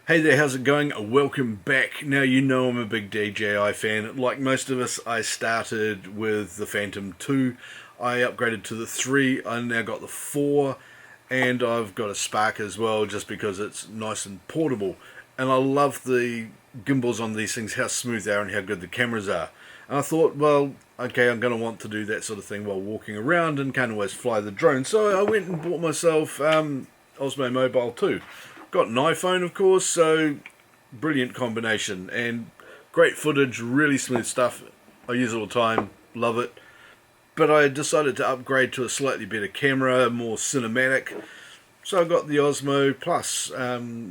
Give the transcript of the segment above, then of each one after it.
Hey there, how's it going? Welcome back. Now you know I'm a big DJI fan. Like most of us, I started with the Phantom 2. I upgraded to the 3. I now got the 4. And I've got a Spark as well, just because it's nice and portable. And I love the gimbals on these things, how smooth they are and how good the cameras are. And I thought, well, okay, I'm going to want to do that sort of thing while walking around and can't always fly the drone. So I went and bought myself Osmo Mobile 2. Got an iPhone, of course, so brilliant combination and great footage, really smooth stuff. I use it all the time, love it. But I decided to upgrade to a slightly better camera, more cinematic. So I got the Osmo Plus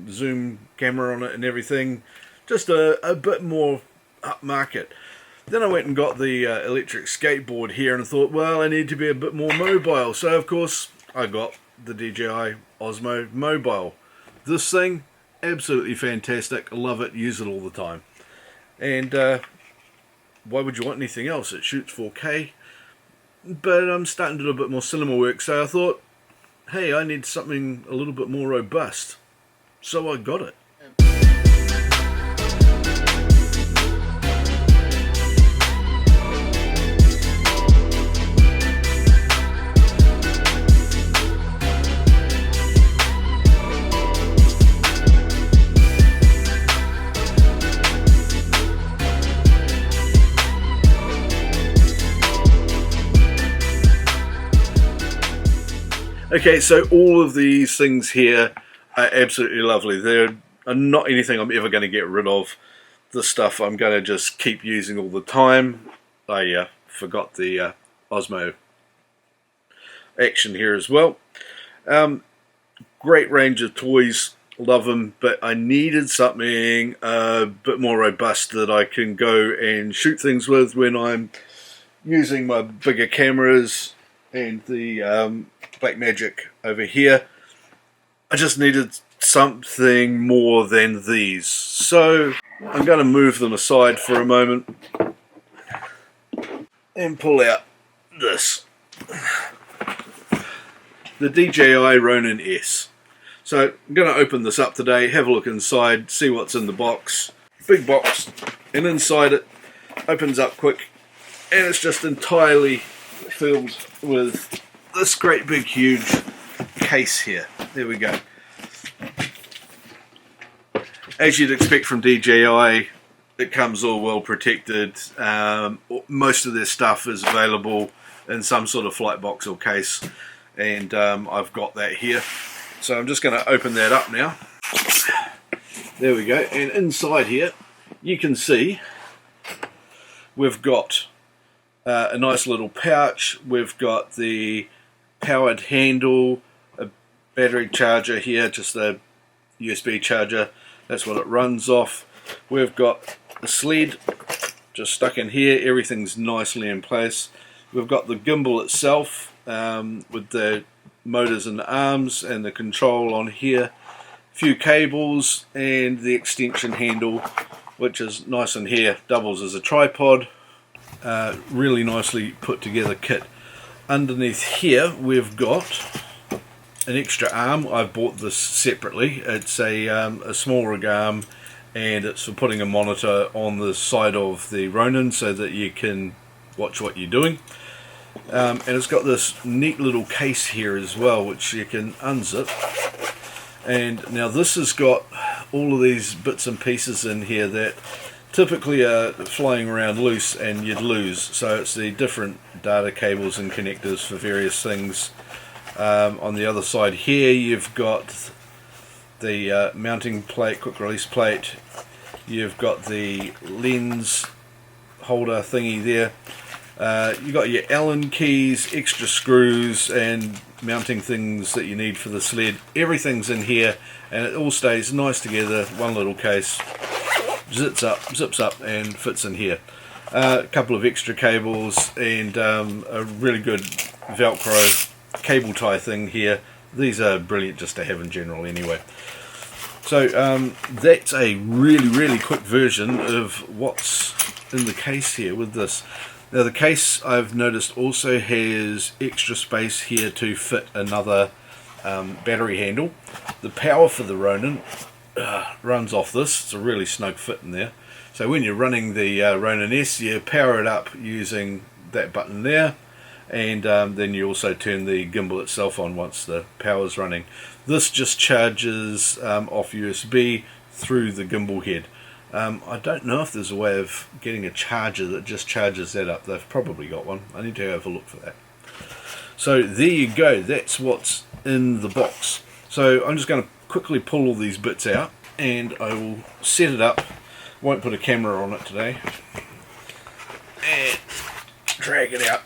zoom camera on it and everything, just a bit more upmarket. Then I went and got the electric skateboard here and thought, well, I need to be a bit more mobile. So of course I got the DJI Osmo Mobile. This thing, absolutely fantastic. I love it, use it all the time. And why would you want anything else? It shoots 4K, but I'm starting to do a bit more cinema work, so I thought, hey, I need something a little bit more robust. So I got it. Okay, so all of these things here are absolutely lovely. They're not anything I'm ever going to get rid of. This stuff I'm going to just keep using all the time. I forgot the Osmo action here as well. Great range of toys, love them, but I needed something a bit more robust that I can go and shoot things with when I'm using my bigger cameras and the Blackmagic over here. I just needed something more than these, so I'm going to move them aside for a moment and pull out this, the DJI Ronin S. So I'm going to open this up today, have a look inside, see what's in the box. Big box, and inside it opens up quick, and it's just entirely filled with this great big huge case here. There we go. As you'd expect from DJI, it comes all well protected. Most of their stuff is available in some sort of flight box or case, and I've got that here. So I'm just going to open that up now. There we go. And inside here you can see we've got a nice little pouch. We've got the powered handle, a battery charger here, just a USB charger, that's what it runs off. We've got the sled just stuck in here, everything's nicely in place. We've got the gimbal itself with the motors and the arms and the control on here, a few cables and the extension handle, which is nice in here, doubles as a tripod. Really nicely put together kit. Underneath here we've got an extra arm. I've bought this separately. It's a small rig arm, and it's for putting a monitor on the side of the Ronin so that you can watch what you're doing. And it's got this neat little case here as well, which you can unzip. And now this has got all of these bits and pieces in here that typically are flying around loose and you'd lose. So it's the different data cables and connectors for various things. On the other side here you've got the mounting plate, quick release plate. You've got the lens holder thingy there. You've got your Allen keys, extra screws and mounting things that you need for the sled. Everything's in here and it all stays nice together, one little case. Zips up and fits in here. A couple of extra cables and a really good Velcro cable tie thing here. These are brilliant just to have in general anyway. So that's a really quick version of what's in the case here with this. Now the case, I've noticed, also has extra space here to fit another battery handle. The power for the Ronin runs off this. It's a really snug fit in there. So when you're running the Ronin S, you power it up using that button there, and then you also turn the gimbal itself on once the power's running. This just charges off USB through the gimbal head. I don't know if there's a way of getting a charger that just charges that up. They've probably got one. I need to have a look for that. So there you go, that's what's in the box. So I'm just going to quickly pull all these bits out and I will set it up. Won't put a camera on it today. And drag it out.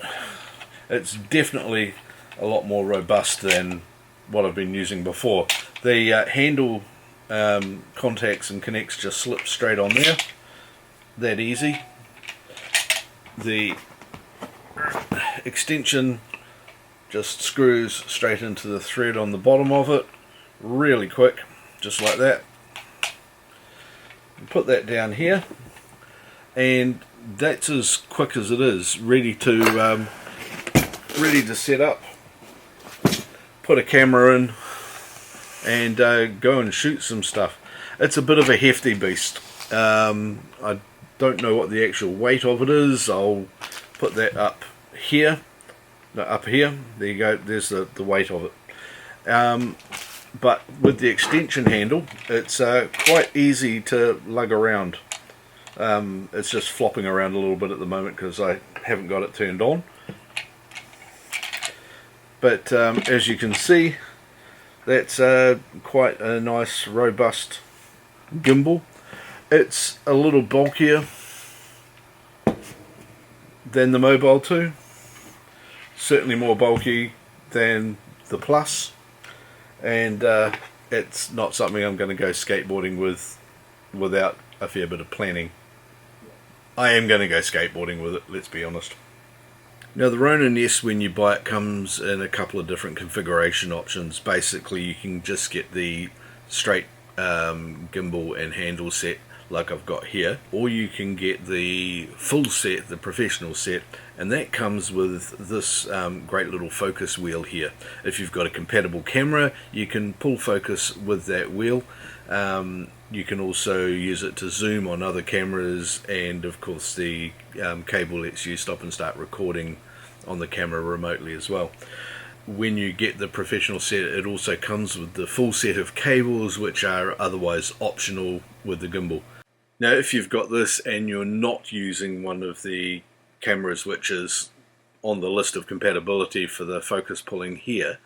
It's definitely a lot more robust than what I've been using before. The handle contacts and connects just slip straight on there. That easy. The extension just screws straight into the thread on the bottom of it. Really quick, just like that. Put that down here, and that's as quick as it is. Ready to set up, put a camera in, and go and shoot some stuff. It's a bit of a hefty beast. I don't know what the actual weight of it is. I'll put that up here. No, up here. There you go. There's the weight of it. But with the extension handle, it's quite easy to lug around. It's just flopping around a little bit at the moment because I haven't got it turned on. But as you can see, that's quite a nice, robust gimbal. It's a little bulkier than the Mobile 2. Certainly more bulky than the Plus. And it's not something I'm going to go skateboarding with without a fair bit of planning. I am going to go skateboarding with it, let's be honest. Now the Ronin S, when you buy it, comes in a couple of different configuration options. Basically you can just get the straight gimbal and handle set like I've got here, or you can get the full set, the professional set, and that comes with this great little focus wheel here. If you've got a compatible camera, you can pull focus with that wheel. You can also use it to zoom on other cameras, and of course the cable lets you stop and start recording on the camera remotely as well. When you get the professional set, it also comes with the full set of cables, which are otherwise optional with the gimbal. Now if you've got this and you're not using one of the cameras which is on the list of compatibility for the focus pulling here,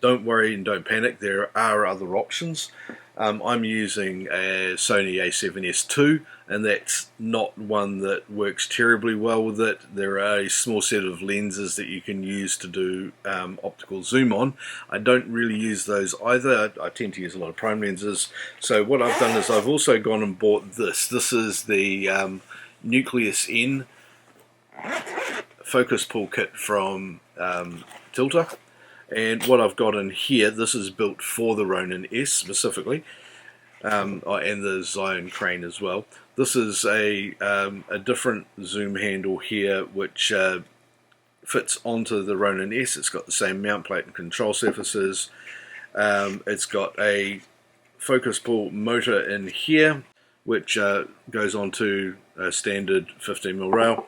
don't worry and don't panic, there are other options. I'm using a Sony a7S II, and that's not one that works terribly well with it. There are a small set of lenses that you can use to do optical zoom on. I don't really use those either. I tend to use a lot of prime lenses. So what I've done is I've also gone and bought this. This is the Nucleus-N focus pull kit from Tilta. And what I've got in here, this is built for the Ronin S specifically, and the Zion crane as well. This is a different zoom handle here which fits onto the Ronin S. It's got the same mount plate and control surfaces. It's got a focus pull motor in here which goes onto a standard 15mm rail.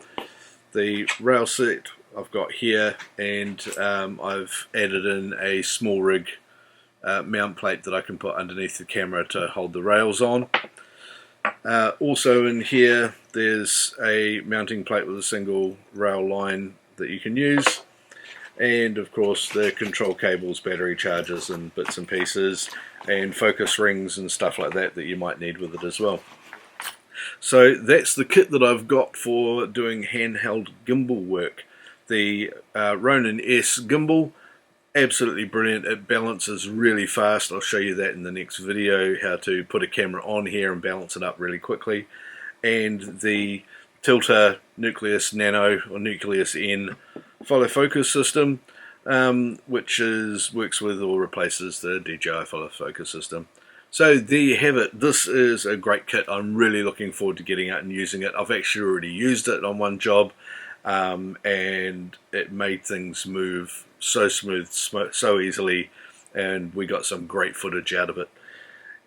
The rail set I've got here, and I've added in a small rig mount plate that I can put underneath the camera to hold the rails on. Also in here there's a mounting plate with a single rail line that you can use, and of course the control cables, battery chargers and bits and pieces, and focus rings and stuff like that that you might need with it as well. So that's the kit that I've got for doing handheld gimbal work. The Ronin S gimbal, absolutely brilliant. It balances really fast. I'll show you that in the next video, how to put a camera on here and balance it up really quickly. And the Tilta Nucleus Nano or Nucleus-N follow focus system, which works with or replaces the DJI follow focus system. So there you have it. This is a great kit. I'm really looking forward to getting out and using it. I've actually already used it on one job. And it made things move so smooth, so easily, and we got some great footage out of it.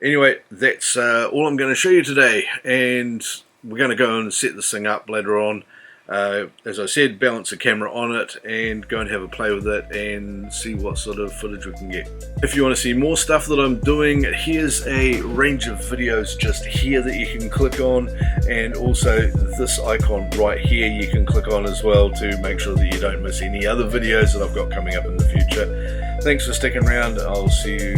Anyway, that's all I'm going to show you today, and we're going to go and set this thing up later on. As I said, balance the camera on it and go and have a play with it and see what sort of footage we can get. If you want to see more stuff that I'm doing, here's a range of videos just here that you can click on, and also this icon right here you can click on as well to make sure that you don't miss any other videos that I've got coming up in the future. Thanks for sticking around. I'll see you